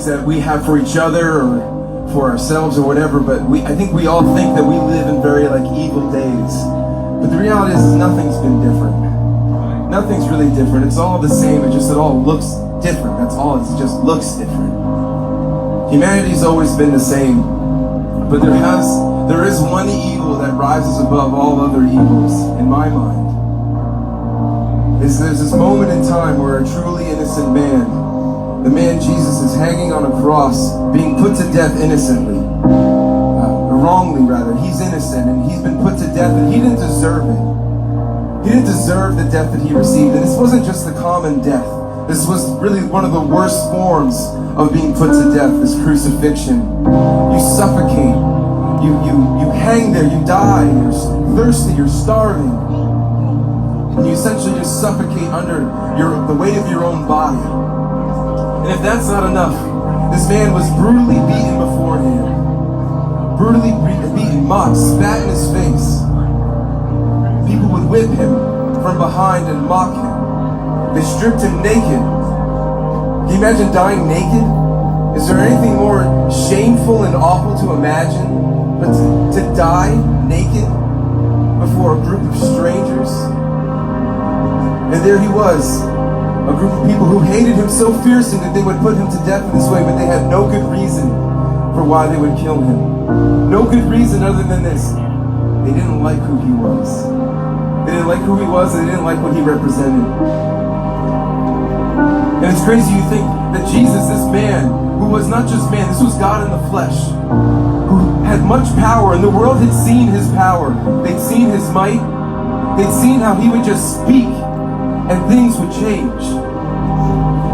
feelings that we have for each other or for ourselves or whatever, but I think we all think that we live in very evil days. But the reality is nothing's been different. Nothing's really different. It's all the same. It all looks different. That's all. It just looks different. Humanity's always been the same, but there is one evil that rises above all other evils in my mind. There's this moment in time where a truly innocent man, the man Jesus, is hanging on a cross, being put to death innocently, wrongly rather. He's innocent and he's been put to death, and he didn't deserve it. He didn't deserve the death that he received, and this wasn't just a common death. This was really one of the worst forms of being put to death, this crucifixion. You suffocate, you hang there, you die, you're thirsty, you're starving. And you essentially just suffocate under the weight of your own body. And if that's not enough, this man was brutally beaten beforehand. Brutally beaten, mocked, spat in his face. People would whip him from behind and mock him. They stripped him naked. Can you imagine dying naked? Is there anything more shameful and awful to imagine but to die naked before a group of strangers? And there he was, a group of people who hated him so fiercely that they would put him to death in this way, but they had no good reason for why they would kill him. No good reason other than this. They didn't like who he was. They didn't like who he was, and they didn't like what he represented. And it's crazy you think that Jesus, this man, who was not just man, this was God in the flesh, who had much power, and the world had seen his power. They'd seen his might. They'd seen how he would just speak and things would change.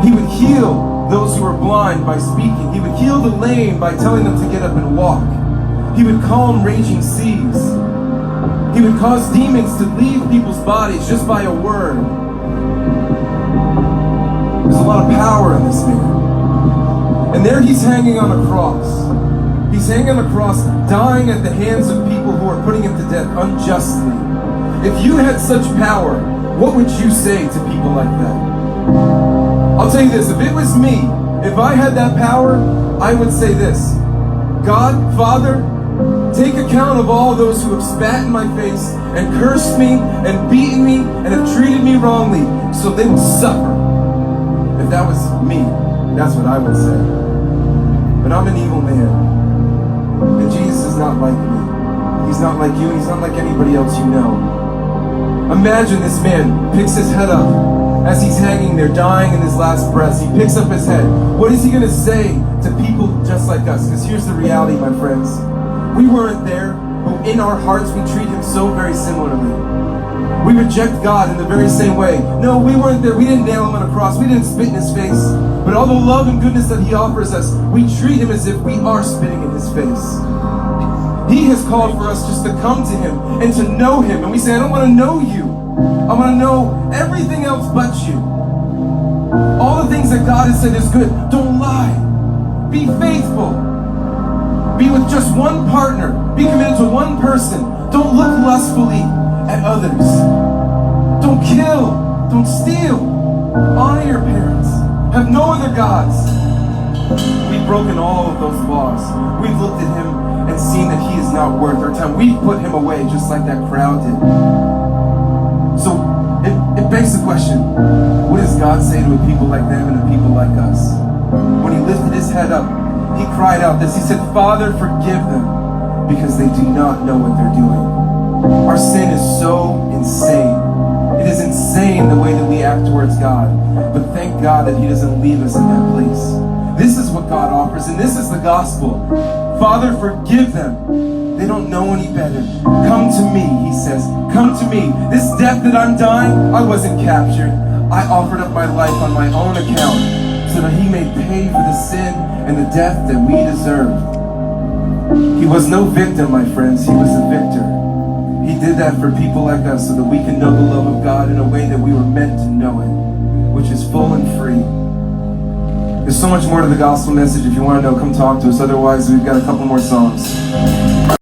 He would heal those who were blind by speaking. He would heal the lame by telling them to get up and walk. He would calm raging seas. He would cause demons to leave people's bodies just by a word. There's a lot of power in this man. And there he's hanging on a cross. He's hanging on a cross, dying at the hands of people who are putting him to death unjustly. If you had such power, what would you say to people like that? I'll tell you this, if it was me, if I had that power, I would say this: God, Father, take account of all those who have spat in my face and cursed me and beaten me and have treated me wrongly, so they will suffer. If that was me, that's what I would say. But I'm an evil man, and Jesus is not like me. He's not like you, and he's not like anybody else you know. Imagine this man picks his head up as he's hanging there, dying in his last breaths. He picks up his head. What is he going to say to people just like us? Because here's the reality, my friends. We weren't there, but in our hearts we treat him so very similarly. We reject God in the very same way. No, we weren't there. We didn't nail him on a cross. We didn't spit in his face. But all the love and goodness that he offers us, we treat him as if we are spitting in his face. He has called for us just to come to him and to know him. And we say, I don't want to know you. I want to know everything else but you. All the things that God has said is good. Don't lie. Be faithful. Be with just one partner. Be committed to one person. Don't look lustfully at others. Don't kill. Don't steal. Honor your parents. Have no other gods. We've broken all of those laws. We've looked at him and seen that he is not worth our time. We've put him away just like that crowd did. So it begs the question, what does God say to a people like them and a people like us? When he lifted his head up, he cried out this. He said, Father, forgive them because they do not know what they're doing. Our sin is so insane. It is insane the way that we act towards God. But thank God that he doesn't leave us in that place. This is what God offers, and this is the gospel. Father, forgive them. They don't know any better. Come to me, he says. Come to me. This death that I'm dying, I wasn't captured. I offered up my life on my own account so that he may pay for the sin and the death that we deserve. He was no victim, my friends. He was a victor. He did that for people like us so that we can know the love of God in a way that we were meant to know it, which is full and free. There's so much more to the gospel message. If you want to know, come talk to us. Otherwise, we've got a couple more songs.